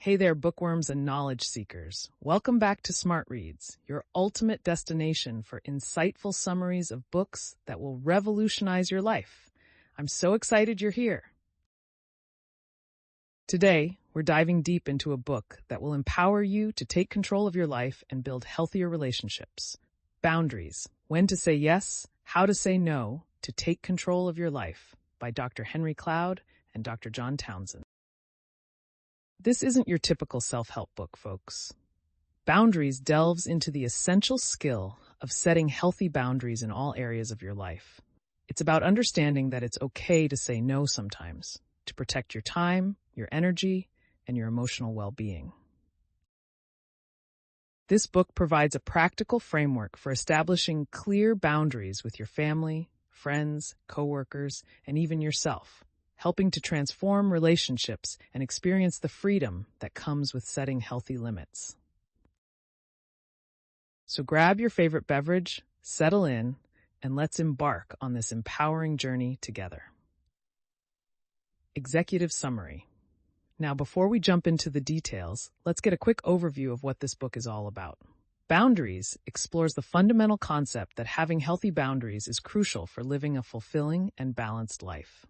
Hey there, bookworms and knowledge seekers. Welcome back to Smart Reads, your ultimate destination for insightful summaries of books that will revolutionize your life. I'm so excited you're here. Today, we're diving deep into a book that will empower you to take control of your life and build healthier relationships. Boundaries: When to Say Yes, How to Say No to Take Control of Your Life by Dr. Henry Cloud and Dr. John Townsend. This isn't your typical self-help book, folks. Boundaries delves into the essential skill of setting healthy boundaries in all areas of your life. It's about understanding that it's okay to say no sometimes, to protect your time, your energy, and your emotional well-being. This book provides a practical framework for establishing clear boundaries with your family, friends, coworkers, and even yourself, helping to transform relationships and experience the freedom that comes with setting healthy limits. So grab your favorite beverage, settle in, and let's embark on this empowering journey together. Executive Summary. Now, before we jump into the details, let's get a quick overview of what this book is all about. Boundaries explores the fundamental concept that having healthy boundaries is crucial for living a fulfilling and balanced life.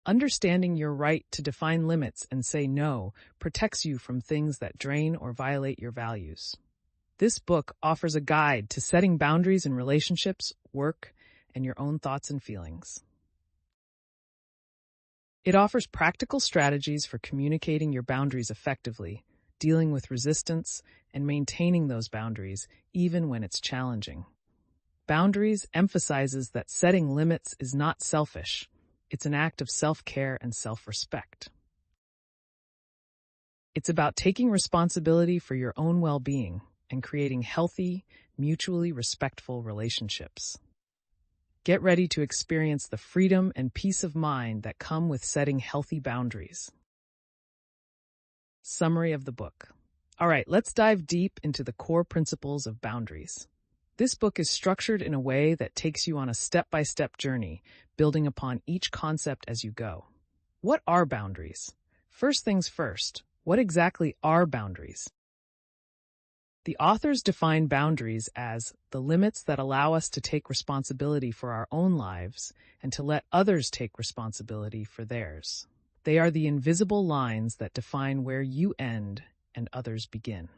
Understanding your right to define limits and say no protects you from things that drain or violate your values. This book offers a guide to setting boundaries in relationships, work, and your own thoughts and feelings. It offers practical strategies for communicating your boundaries effectively, dealing with resistance, and maintaining those boundaries even when it's challenging. Boundaries emphasizes that setting limits is not selfish. It's an act of self-care and self-respect. It's about taking responsibility for your own well-being and creating healthy, mutually respectful relationships. Get ready to experience the freedom and peace of mind that come with setting healthy boundaries. Summary of the book. All right, let's dive deep into the core principles of boundaries. This book is structured in a way that takes you on a step-by-step journey, building upon each concept as you go. What are boundaries? First things first, what exactly are boundaries? The authors define boundaries as the limits that allow us to take responsibility for our own lives and to let others take responsibility for theirs. They are the invisible lines that define where you end and others begin.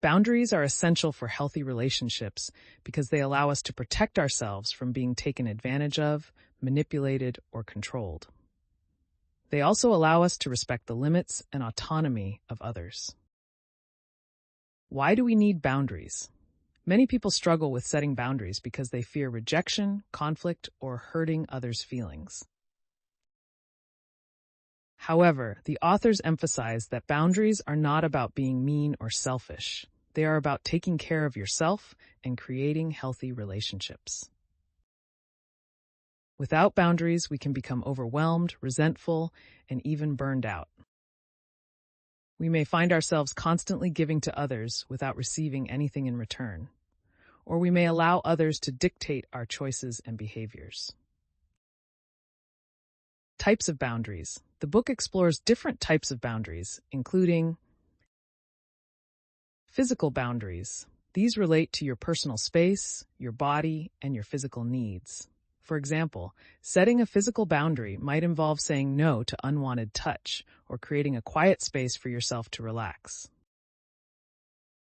Boundaries are essential for healthy relationships because they allow us to protect ourselves from being taken advantage of, manipulated, or controlled. They also allow us to respect the limits and autonomy of others. Why do we need boundaries? Many people struggle with setting boundaries because they fear rejection, conflict, or hurting others' feelings. However, the authors emphasize that boundaries are not about being mean or selfish. They are about taking care of yourself and creating healthy relationships. Without boundaries, we can become overwhelmed, resentful, and even burned out. We may find ourselves constantly giving to others without receiving anything in return, or we may allow others to dictate our choices and behaviors. Types of boundaries. The book explores different types of boundaries, including physical boundaries. These relate to your personal space, your body, and your physical needs. For example, setting a physical boundary might involve saying no to unwanted touch or creating a quiet space for yourself to relax.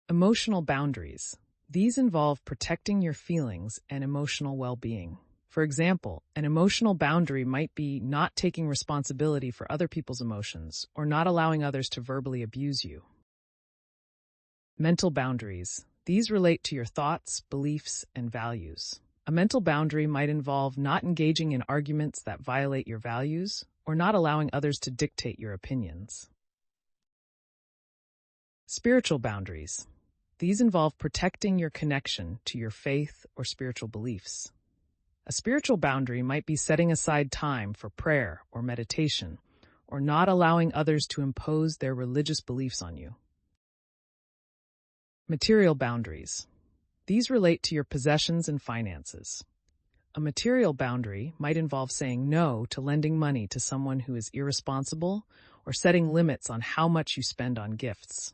Emotional boundaries. These involve protecting your feelings and emotional well-being. For example, an emotional boundary might be not taking responsibility for other people's emotions or not allowing others to verbally abuse you. Mental boundaries. These relate to your thoughts, beliefs, and values. A mental boundary might involve not engaging in arguments that violate your values or not allowing others to dictate your opinions. Spiritual boundaries. These involve protecting your connection to your faith or spiritual beliefs. A spiritual boundary might be setting aside time for prayer or meditation, or not allowing others to impose their religious beliefs on you. Material boundaries. These relate to your possessions and finances. A material boundary might involve saying no to lending money to someone who is irresponsible or setting limits on how much you spend on gifts.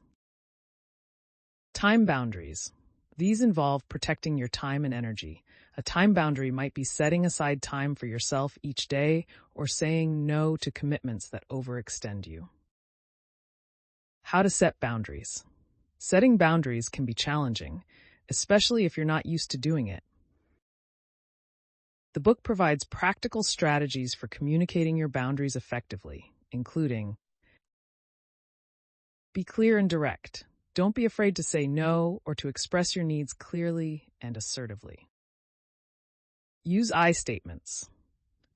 Time boundaries. These involve protecting your time and energy. A time boundary might be setting aside time for yourself each day or saying no to commitments that overextend you. How to set boundaries. Setting boundaries can be challenging, especially if you're not used to doing it. The book provides practical strategies for communicating your boundaries effectively, including: be clear and direct. Don't be afraid to say no or to express your needs clearly and assertively. Use I statements.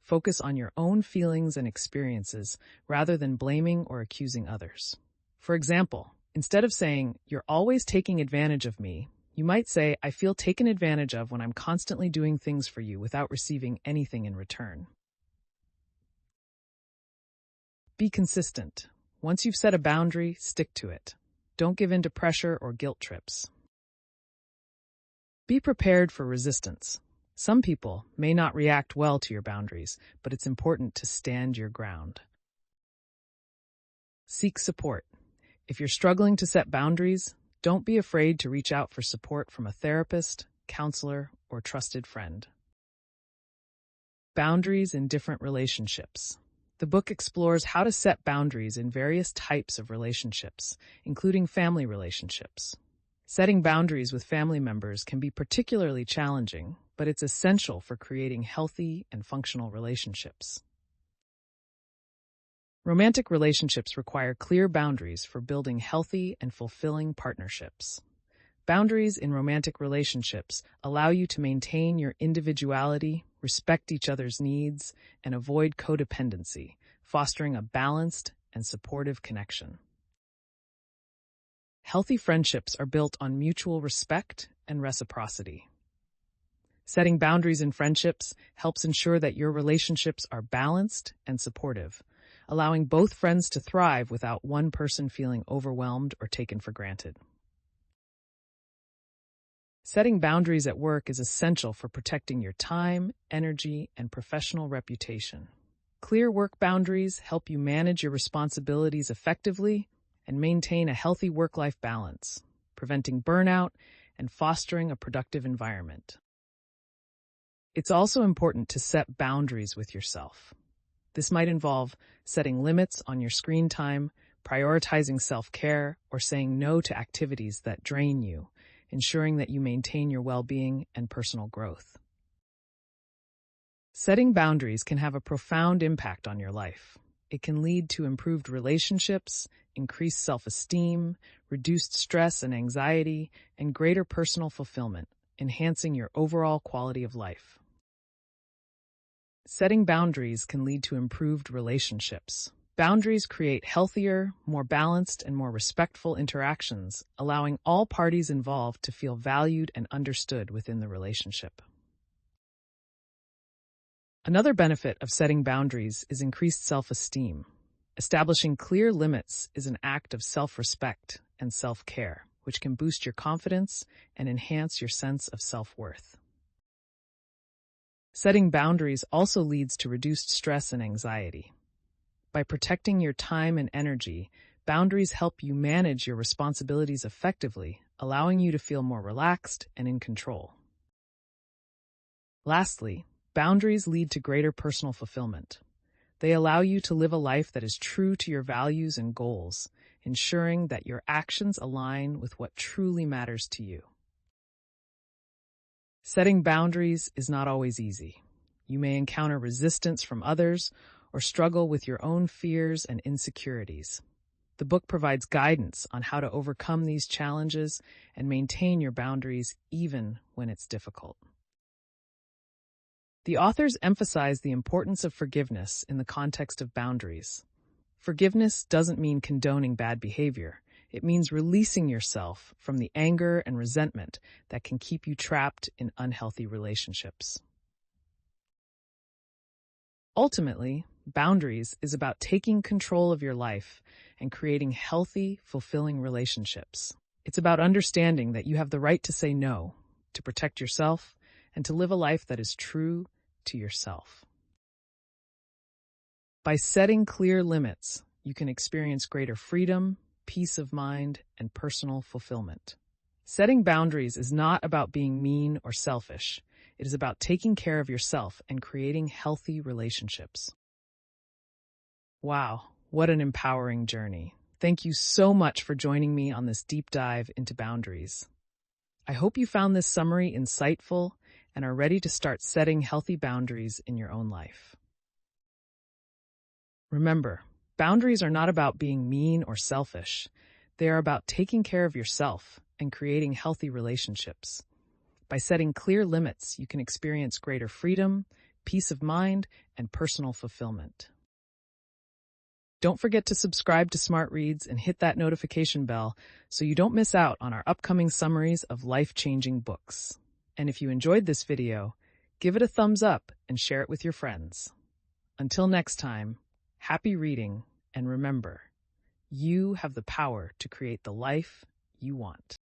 Focus on your own feelings and experiences rather than blaming or accusing others. For example, instead of saying, "You're always taking advantage of me," you might say, "I feel taken advantage of when I'm constantly doing things for you without receiving anything in return." Be consistent. Once you've set a boundary, stick to it. Don't give in to pressure or guilt trips. Be prepared for resistance. Some people may not react well to your boundaries, but it's important to stand your ground. Seek support. If you're struggling to set boundaries, don't be afraid to reach out for support from a therapist, counselor, or trusted friend. Boundaries in different relationships. The book explores how to set boundaries in various types of relationships, including family relationships. Setting boundaries with family members can be particularly challenging, but it's essential for creating healthy and functional relationships. Romantic relationships require clear boundaries for building healthy and fulfilling partnerships. Boundaries in romantic relationships allow you to maintain your individuality, respect each other's needs, and avoid codependency, fostering a balanced and supportive connection. Healthy friendships are built on mutual respect and reciprocity. Setting boundaries in friendships helps ensure that your relationships are balanced and supportive, allowing both friends to thrive without one person feeling overwhelmed or taken for granted. Setting boundaries at work is essential for protecting your time, energy, and professional reputation. Clear work boundaries help you manage your responsibilities effectively and maintain a healthy work-life balance, preventing burnout and fostering a productive environment. It's also important to set boundaries with yourself. This might involve setting limits on your screen time, prioritizing self-care, or saying no to activities that drain you, ensuring that you maintain your well-being and personal growth. Setting boundaries can have a profound impact on your life. It can lead to improved relationships, increased self-esteem, reduced stress and anxiety, and greater personal fulfillment, enhancing your overall quality of life. Setting boundaries can lead to improved relationships. Boundaries create healthier, more balanced, and more respectful interactions, allowing all parties involved to feel valued and understood within the relationship. Another benefit of setting boundaries is increased self-esteem. Establishing clear limits is an act of self-respect and self-care, which can boost your confidence and enhance your sense of self-worth. Setting boundaries also leads to reduced stress and anxiety. By protecting your time and energy, boundaries help you manage your responsibilities effectively, allowing you to feel more relaxed and in control. Lastly, boundaries lead to greater personal fulfillment. They allow you to live a life that is true to your values and goals, ensuring that your actions align with what truly matters to you. Setting boundaries is not always easy. You may encounter resistance from others or struggle with your own fears and insecurities. The book provides guidance on how to overcome these challenges and maintain your boundaries even when it's difficult. The authors emphasize the importance of forgiveness in the context of boundaries. Forgiveness doesn't mean condoning bad behavior. It means releasing yourself from the anger and resentment that can keep you trapped in unhealthy relationships. Ultimately, boundaries is about taking control of your life and creating healthy, fulfilling relationships. It's about understanding that you have the right to say no, to protect yourself, and to live a life that is true to yourself. By setting clear limits, you can experience greater freedom, peace of mind, and personal fulfillment. Setting boundaries is not about being mean or selfish. It is about taking care of yourself and creating healthy relationships. Wow, what an empowering journey. Thank you so much for joining me on this deep dive into boundaries. I hope you found this summary insightful and are ready to start setting healthy boundaries in your own life. Remember, boundaries are not about being mean or selfish. They are about taking care of yourself and creating healthy relationships. By setting clear limits, you can experience greater freedom, peace of mind, and personal fulfillment. Don't forget to subscribe to Smart Reads and hit that notification bell so you don't miss out on our upcoming summaries of life-changing books. And if you enjoyed this video, give it a thumbs up and share it with your friends. Until next time, happy reading, and remember, you have the power to create the life you want.